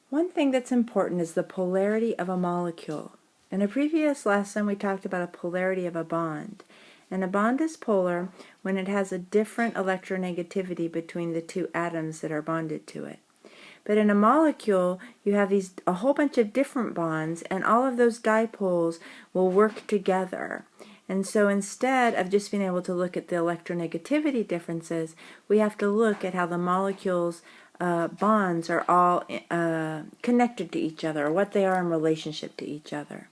One thing that's important is the polarity of a molecule. In a previous lesson, we talked about a polarity of a bond. And a bond is polar when it has a different electronegativity between the two atoms that are bonded to it. But in a molecule, you have a whole bunch of different bonds, and all of those dipoles will work together. And so instead of just being able to look at the electronegativity differences, we have to look at how the molecules' bonds are all connected to each other, or what they are in relationship to each other.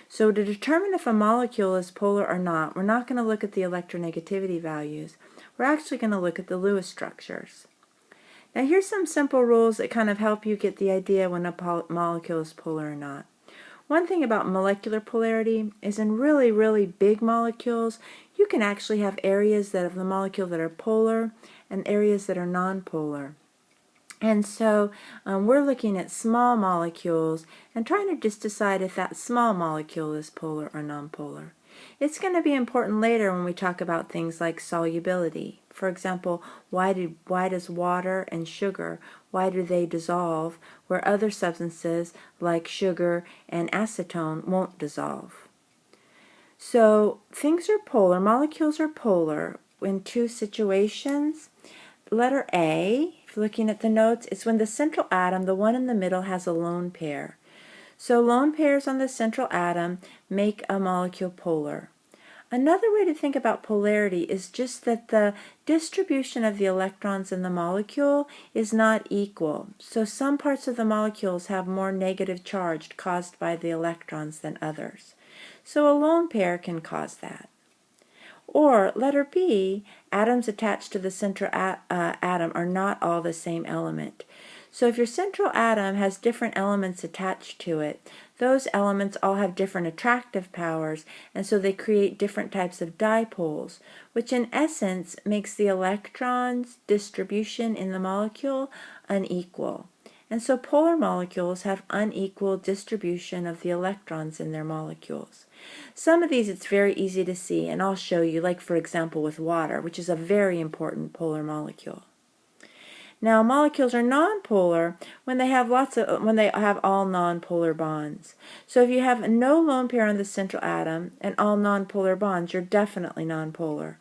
So to determine if a molecule is polar or not, we're not going to look at the electronegativity values. We're actually going to look at the Lewis structures. Now here's some simple rules that kind of help you get the idea when a molecule is polar or not. One thing about molecular polarity is in really, really big molecules, you can actually have areas of the molecule that are polar and areas that are nonpolar. And so we're looking at small molecules and trying to just decide if that small molecule is polar or nonpolar. It's going to be important later when we talk about things like solubility. For example, why does water and sugar, why do they dissolve where other substances like sugar and acetone won't dissolve? So things are polar, molecules are polar in two situations. Letter A, if you're looking at the notes, it's when the central atom, the one in the middle, has a lone pair. So lone pairs on the central atom make a molecule polar. Another way to think about polarity is just that the distribution of the electrons in the molecule is not equal. So some parts of the molecules have more negative charge caused by the electrons than others. So a lone pair can cause that. Or letter B, atoms attached to the central atom are not all the same element. So if your central atom has different elements attached to it, those elements all have different attractive powers, and so they create different types of dipoles, which in essence makes the electrons distribution in the molecule unequal. And so polar molecules have unequal distribution of the electrons in their molecules. Some of these it's very easy to see, and I'll show you, like for example with water, which is a very important polar molecule. Now molecules are nonpolar when they have all nonpolar bonds. So if you have no lone pair on the central atom and all nonpolar bonds, you're definitely nonpolar.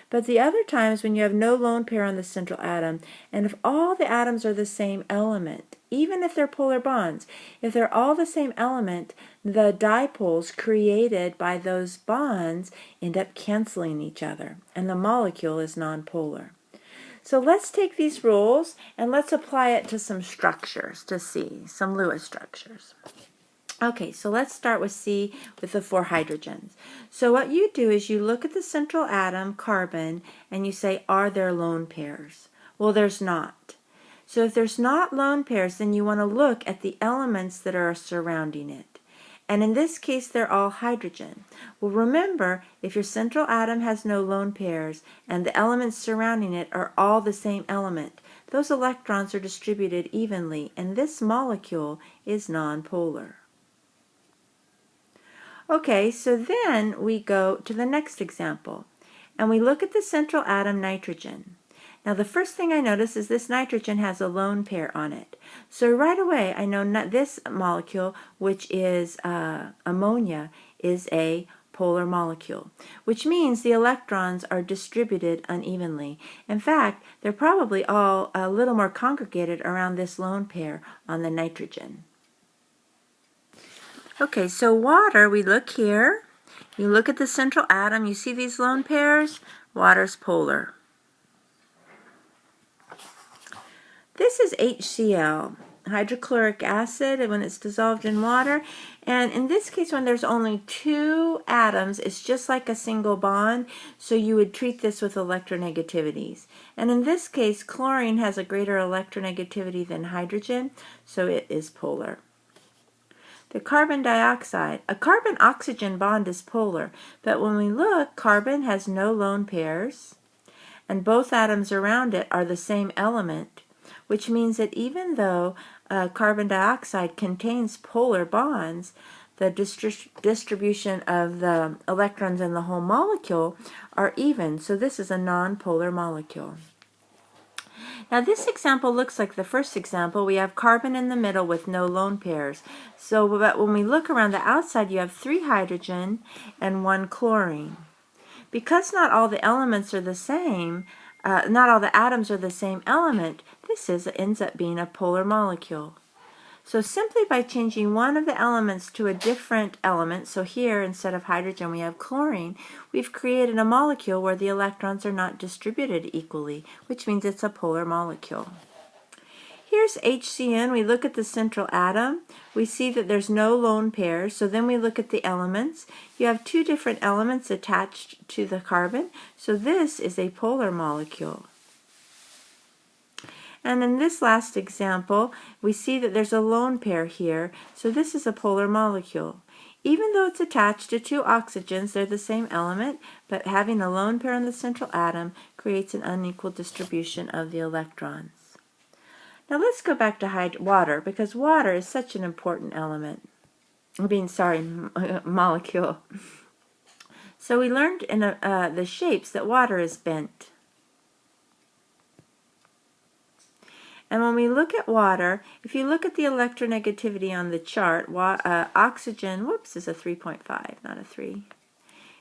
But the other times when you have no lone pair on the central atom, and if all the atoms are the same element, even if they're polar bonds, if they're all the same element, the dipoles created by those bonds end up canceling each other, and the molecule is nonpolar. So let's take these rules and let's apply it to some structures to see, some Lewis structures. Okay, so let's start with C with the 4 hydrogens. So what you do is you look at the central atom, carbon, and you say, are there lone pairs? Well, there's not. So if there's not lone pairs, then you want to look at the elements that are surrounding it. And in this case, they're all hydrogen. Well, remember, if your central atom has no lone pairs and the elements surrounding it are all the same element, those electrons are distributed evenly, and this molecule is nonpolar. Okay, so then we go to the next example, and we look at the central atom, nitrogen. Now the first thing I notice is this nitrogen has a lone pair on it. So right away I know this molecule, which is ammonia, is a polar molecule, which means the electrons are distributed unevenly. In fact, they're probably all a little more congregated around this lone pair on the nitrogen. Okay, so water, we look here. You look at the central atom, you see these lone pairs? Water's polar. This is HCl, hydrochloric acid, when it's dissolved in water. And in this case, when there's only 2 atoms, it's just like a single bond, so you would treat this with electronegativities. And in this case, chlorine has a greater electronegativity than hydrogen, so it is polar. The carbon dioxide, a carbon-oxygen bond is polar, but when we look, carbon has no lone pairs, and both atoms around it are the same element, which means that even though carbon dioxide contains polar bonds, the distribution of the electrons in the whole molecule are even, so this is a nonpolar molecule. Now this example looks like the first example. We have carbon in the middle with no lone pairs. So but when we look around the outside, you have 3 hydrogen and 1 chlorine. Because not all the elements are the same, not all the atoms are the same element, this ends up being a polar molecule. So simply by changing one of the elements to a different element, so here instead of hydrogen we have chlorine, we've created a molecule where the electrons are not distributed equally, which means it's a polar molecule. Here's HCN. We look at the central atom. We see that there's no lone pairs, so then we look at the elements. You have 2 different elements attached to the carbon, so this is a polar molecule. And in this last example, we see that there's a lone pair here, so this is a polar molecule. Even though it's attached to 2 oxygens, they're the same element, but having a lone pair in the central atom creates an unequal distribution of the electrons. Now let's go back to water, because water is such an important element. Molecule. So we learned in the shapes that water is bent. And when we look at water, if you look at the electronegativity on the chart, oxygen, is a 3.5, not a 3,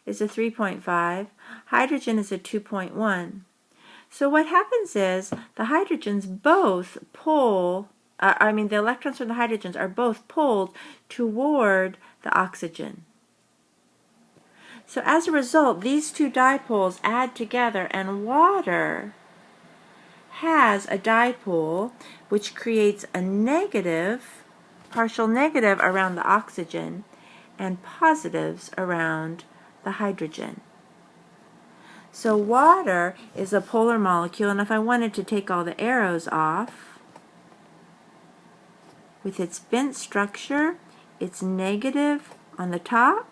is a 3.5. Hydrogen is a 2.1. So what happens is the hydrogens both pull, the electrons from the hydrogens are both pulled toward the oxygen. So as a result, these 2 dipoles add together, and water has a dipole which creates a negative, partial negative around the oxygen and positives around the hydrogen. So water is a polar molecule, and if I wanted to take all the arrows off, with its bent structure, it's negative on the top,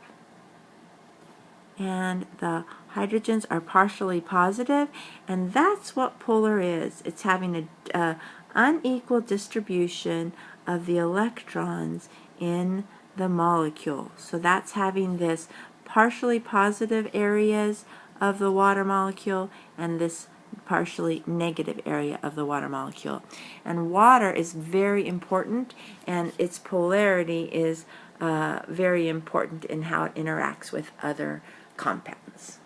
and the hydrogens are partially positive, and that's what polar is. It's having an unequal distribution of the electrons in the molecule. So that's having this partially positive areas of the water molecule and this partially negative area of the water molecule. And water is very important, and its polarity is very important in how it interacts with other compounds.